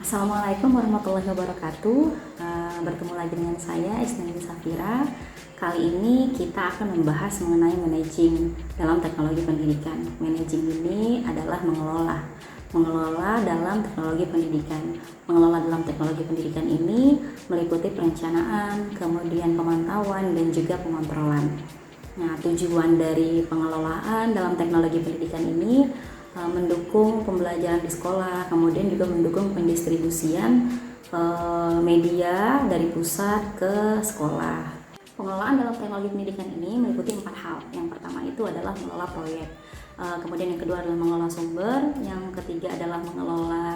Assalamualaikum warahmatullahi wabarakatuh. Bertemu lagi dengan saya Isnani Safira. Kali ini kita akan membahas mengenai managing dalam teknologi pendidikan. Managing ini adalah mengelola dalam teknologi pendidikan. Mengelola dalam teknologi pendidikan ini meliputi perencanaan, kemudian pemantauan dan juga pengontrolan. Nah, tujuan dari pengelolaan dalam teknologi pendidikan ini mendukung pembelajaran di sekolah, kemudian juga mendukung pendistribusian media dari pusat ke sekolah. Pengelolaan dalam teknologi pendidikan ini meliputi 4 hal. Yang pertama itu adalah mengelola proyek, kemudian yang kedua adalah mengelola sumber, yang ketiga adalah mengelola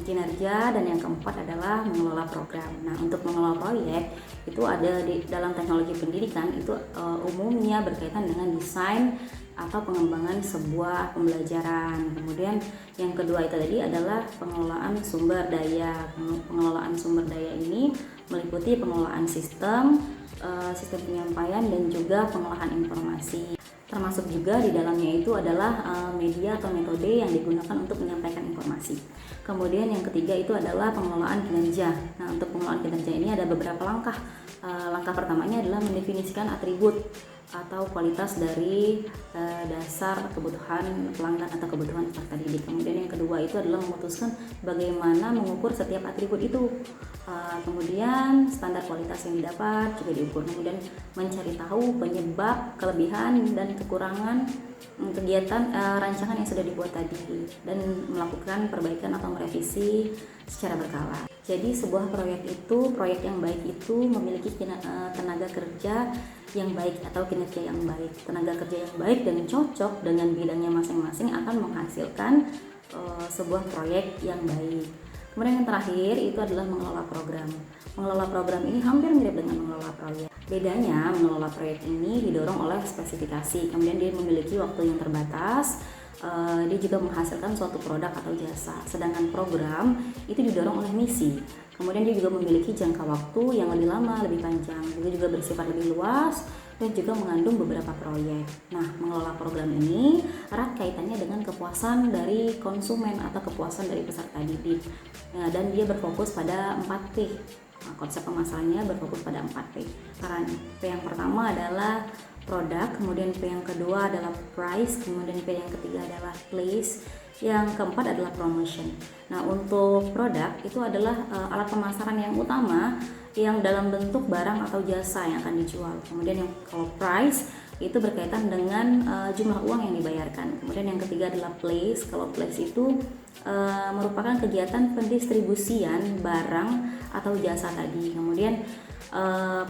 kinerja, dan yang keempat adalah mengelola program. Nah, untuk mengelola proyek itu ada di dalam teknologi pendidikan itu umumnya berkaitan dengan desain atau pengembangan sebuah pembelajaran. Kemudian yang kedua itu tadi adalah pengelolaan sumber daya. Pengelolaan sumber daya ini meliputi pengelolaan sistem penyampaian dan juga pengolahan informasi. Termasuk juga di dalamnya itu adalah media atau metode yang digunakan untuk menyampaikan informasi. Kemudian yang ketiga itu adalah pengelolaan kinerja. Nah, untuk pengelolaan kinerja ini ada beberapa langkah. Langkah pertamanya adalah mendefinisikan atribut atau kualitas dari dasar kebutuhan pelanggan atau kebutuhan peserta didik. Kemudian yang kedua itu adalah memutuskan bagaimana mengukur setiap atribut itu. Kemudian standar kualitas yang didapat juga diukur. Kemudian mencari tahu penyebab, kelebihan dan kekurangan kegiatan rancangan yang sudah dibuat tadi, dan melakukan perbaikan atau merevisi secara berkala. Jadi sebuah proyek yang baik itu memiliki tenaga kerja yang baik atau kinerja yang baik. Tenaga kerja yang baik dan cocok dengan bidangnya masing-masing akan menghasilkan sebuah proyek yang baik. Kemudian yang terakhir itu adalah mengelola program. Mengelola program ini hampir mirip dengan mengelola proyek. Bedanya, mengelola proyek ini didorong oleh spesifikasi, kemudian dia memiliki waktu yang terbatas, dia juga menghasilkan suatu produk atau jasa. Sedangkan program itu didorong oleh misi, kemudian dia juga memiliki jangka waktu yang lebih lama, lebih panjang, juga bersifat lebih luas, dan juga mengandung beberapa proyek. Nah, mengelola program ini erat kaitannya dengan kepuasan dari konsumen atau kepuasan dari peserta didik. Nah, dan dia berfokus pada 4P. Nah, konsep pemasarannya berfokus pada 4P. Karena P yang pertama adalah produk, kemudian P yang kedua adalah price, kemudian P yang ketiga adalah place, yang keempat adalah promotion. Nah, untuk produk itu adalah alat pemasaran yang utama yang dalam bentuk barang atau jasa yang akan dijual. Kemudian yang kalau price itu berkaitan dengan jumlah uang yang dibayarkan. Kemudian yang ketiga adalah place. Kalau place itu merupakan kegiatan pendistribusian barang atau jasa tadi. Kemudian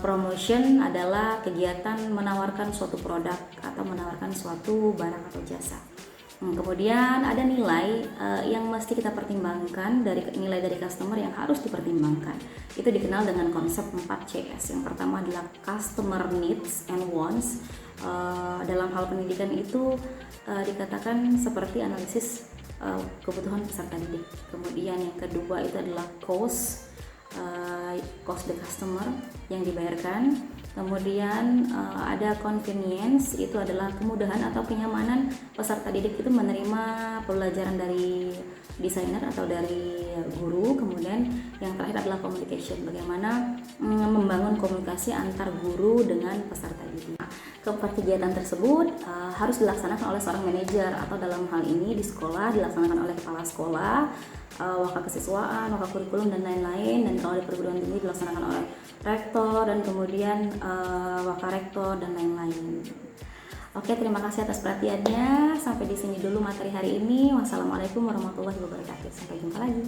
promotion adalah kegiatan menawarkan suatu produk atau menawarkan suatu barang atau jasa. Kemudian ada nilai yang mesti kita pertimbangkan, dari nilai dari customer yang harus dipertimbangkan. Itu dikenal dengan konsep 4CS. Yang pertama adalah customer needs and wants. Dalam hal pendidikan itu dikatakan seperti analisis kebutuhan peserta didik. Kemudian yang kedua itu adalah cost the customer yang dibayarkan. Kemudian ada convenience, itu adalah kemudahan atau kenyamanan peserta didik itu menerima pembelajaran dari desainer atau dari guru. Kemudian yang terakhir adalah communication, bagaimana membangun komunikasi antar guru dengan peserta didik. Keempat kegiatan tersebut harus dilaksanakan oleh seorang manajer, atau dalam hal ini di sekolah dilaksanakan oleh kepala sekolah, waka kesiswaan, waka kurikulum, dan lain-lain. Dan kalau di perguruan tinggi dilaksanakan oleh rektor, dan kemudian waka rektor, dan lain-lain. Oke, terima kasih atas perhatiannya. Sampai di sini dulu materi hari ini. Wassalamualaikum warahmatullahi wabarakatuh. Sampai jumpa lagi.